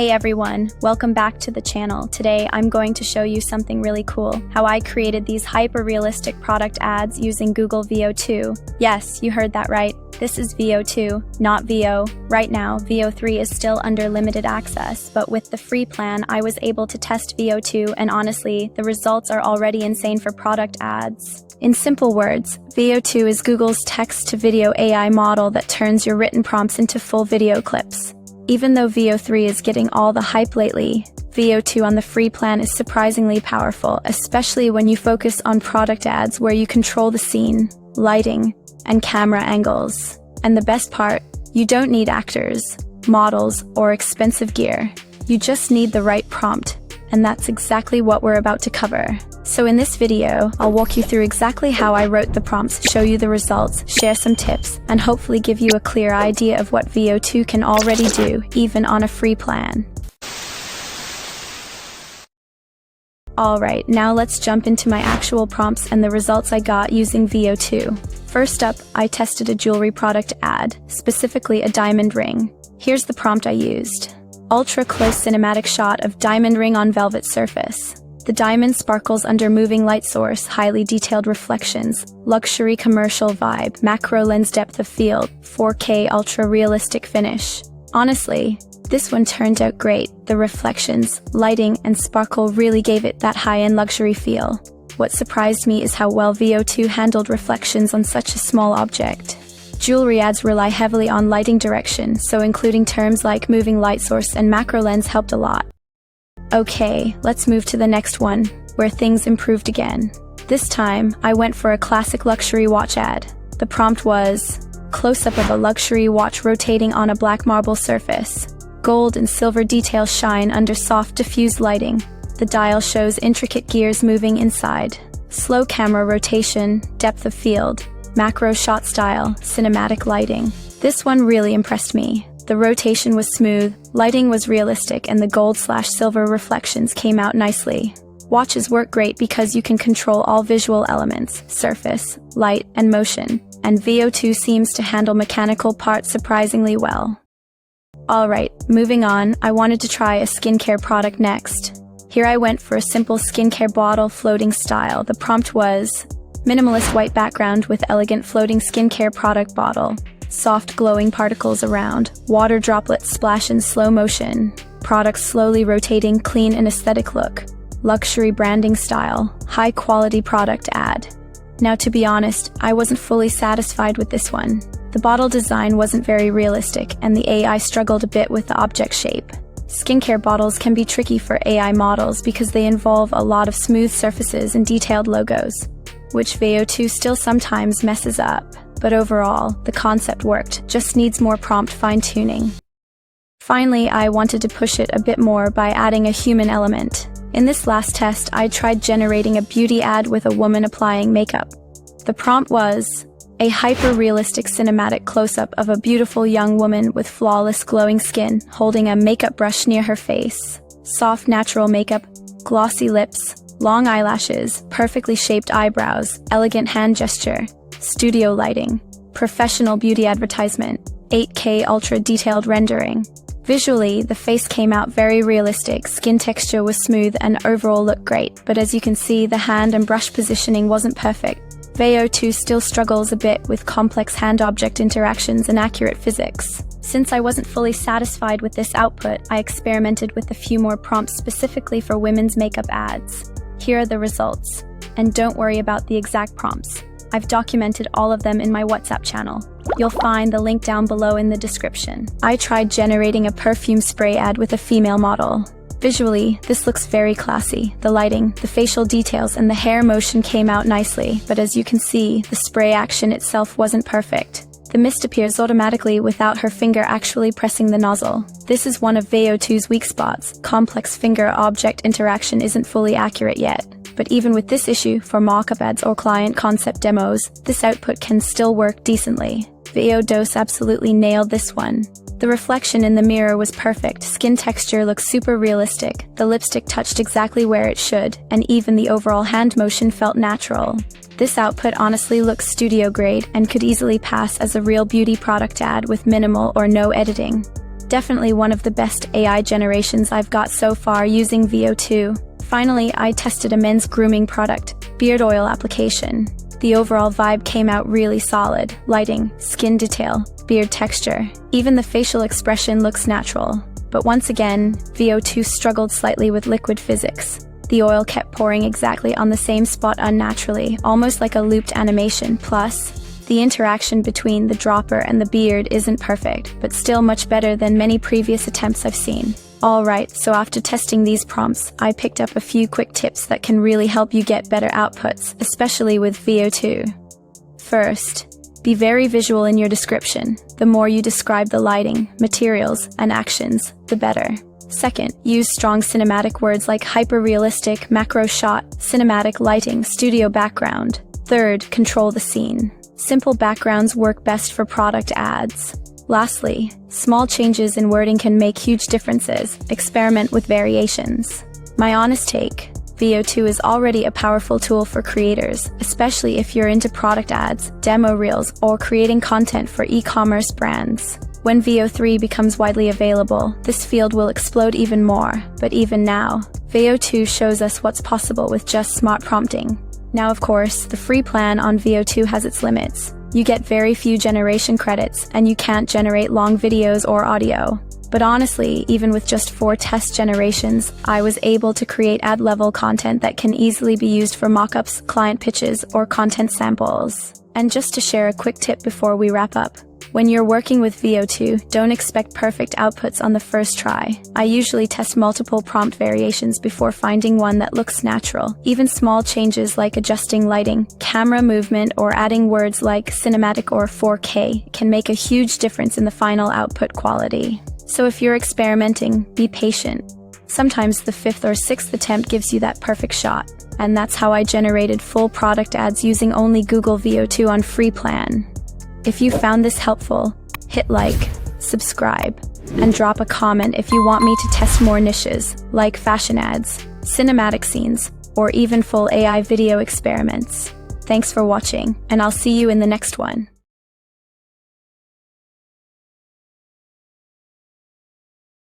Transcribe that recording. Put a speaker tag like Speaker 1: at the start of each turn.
Speaker 1: Hey everyone, welcome back to the channel. Today I'm going to show you something really cool, how I created these hyper-realistic product ads using Google Veo 2. Yes, you heard that right. This is Veo 2, not Veo. Right now, Veo 3 is still under limited access, but with the free plan, I was able to test Veo 2 and honestly, the results are already insane for product ads. In simple words, Veo 2 is Google's text-to-video AI model that turns your written prompts into full video clips. Even though Veo 3 is getting all the hype lately, Veo 2 on the free plan is surprisingly powerful, especially when you focus on product ads where you control the scene, lighting, and camera angles. And the best part, you don't need actors, models, or expensive gear. You just need the right prompt, and that's exactly what we're about to cover. So in this video, I'll walk you through exactly how I wrote the prompts, show you the results, share some tips, and hopefully give you a clear idea of what Veo 2 can already do, even on a free plan. Alright, now let's jump into my actual prompts and the results I got using Veo 2. First up, I tested a jewelry product ad, specifically a diamond ring. Here's the prompt I used. Ultra-close cinematic shot of diamond ring on velvet surface. The diamond sparkles under moving light source, highly detailed reflections, luxury commercial vibe, macro lens depth of field, 4K ultra-realistic finish. Honestly, this one turned out great. The reflections, lighting, and sparkle really gave it that high-end luxury feel. What surprised me is how well Veo 2 handled reflections on such a small object. Jewelry ads rely heavily on lighting direction, so including terms like moving light source and macro lens helped a lot. Okay, let's move to the next one, where things improved again. This time, I went for a classic luxury watch ad. The prompt was, close-up of a luxury watch rotating on a black marble surface. Gold and silver details shine under soft diffused lighting. The dial shows intricate gears moving inside. Slow camera rotation, depth of field, macro shot style, cinematic lighting. This one really impressed me. The rotation was smooth, lighting was realistic, and the gold/silver reflections came out nicely. Watches work great because you can control all visual elements, surface, light, and motion, and Veo 2 seems to handle mechanical parts surprisingly well. Alright, moving on, I wanted to try a skincare product next. Here I went for a simple skincare bottle floating style. The prompt was, minimalist white background with elegant floating skincare product bottle. Soft glowing particles around, water droplets splash in slow motion, products slowly rotating, clean and aesthetic look, luxury branding style, high quality product ad. Now to be honest, I wasn't fully satisfied with this one. The bottle design wasn't very realistic and the AI struggled a bit with the object shape. Skincare bottles can be tricky for AI models because they involve a lot of smooth surfaces and detailed logos, which Veo 2 still sometimes messes up. But overall, the concept worked, just needs more prompt fine-tuning. Finally, I wanted to push it a bit more by adding a human element. In this last test, I tried generating a beauty ad with a woman applying makeup. The prompt was, a hyper-realistic cinematic close-up of a beautiful young woman with flawless glowing skin, holding a makeup brush near her face. Soft natural makeup, glossy lips, long eyelashes, perfectly shaped eyebrows, elegant hand gesture. Studio lighting, professional beauty advertisement, 8K ultra-detailed rendering. Visually, the face came out very realistic, skin texture was smooth and overall looked great, but as you can see, the hand and brush positioning wasn't perfect. Veo 2 still struggles a bit with complex hand-object interactions and accurate physics. Since I wasn't fully satisfied with this output, I experimented with a few more prompts specifically for women's makeup ads. Here are the results. And don't worry about the exact prompts. I've documented all of them in my WhatsApp channel. You'll find the link down below in the description. I tried generating a perfume spray ad with a female model. Visually, this looks very classy. The lighting, the facial details, and the hair motion came out nicely, but as you can see, the spray action itself wasn't perfect. The mist appears automatically without her finger actually pressing the nozzle. This is one of Veo 2's weak spots. Complex finger-object interaction isn't fully accurate yet. But even with this issue, for mock-up ads or client concept demos, this output can still work decently. Veo 2 absolutely nailed this one. The reflection in the mirror was perfect, skin texture looks super realistic, the lipstick touched exactly where it should, and even the overall hand motion felt natural. This output honestly looks studio grade and could easily pass as a real beauty product ad with minimal or no editing. Definitely one of the best AI generations I've got so far using Veo 2. Finally, I tested a men's grooming product, beard oil application. The overall vibe came out really solid. Lighting, skin detail, beard texture. Even the facial expression looks natural. But once again, Veo 2 struggled slightly with liquid physics. The oil kept pouring exactly on the same spot unnaturally, almost like a looped animation. Plus, the interaction between the dropper and the beard isn't perfect, but still much better than many previous attempts I've seen. Alright, so after testing these prompts, I picked up a few quick tips that can really help you get better outputs, especially with Veo 2. First, be very visual in your description. The more you describe the lighting, materials, and actions, the better. Second, use strong cinematic words like hyper-realistic, macro shot, cinematic lighting, studio background. Third, control the scene. Simple backgrounds work best for product ads. Lastly, small changes in wording can make huge differences. Experiment with variations. My honest take, Veo 2 is already a powerful tool for creators, especially if you're into product ads, demo reels, or creating content for e-commerce brands. When Veo 3 becomes widely available, this field will explode even more. But even now, Veo 2 shows us what's possible with just smart prompting. Now, of course, the free plan on Veo 2 has its limits. You get very few generation credits, and you can't generate long videos or audio. But honestly, even with just 4 test generations, I was able to create ad-level content that can easily be used for mockups, client pitches, or content samples. And just to share a quick tip before we wrap up, when you're working with Veo 2, don't expect perfect outputs on the first try. I usually test multiple prompt variations before finding one that looks natural. Even small changes like adjusting lighting, camera movement, or adding words like cinematic or 4K can make a huge difference in the final output quality. So if you're experimenting, be patient. Sometimes the 5th or 6th attempt gives you that perfect shot. And that's how I generated full product ads using only Google Veo 2 on free plan. If you found this helpful, hit like, subscribe, and drop a comment if you want me to test more niches, like fashion ads, cinematic scenes, or even full AI video experiments. Thanks for watching, and I'll see you in the next one.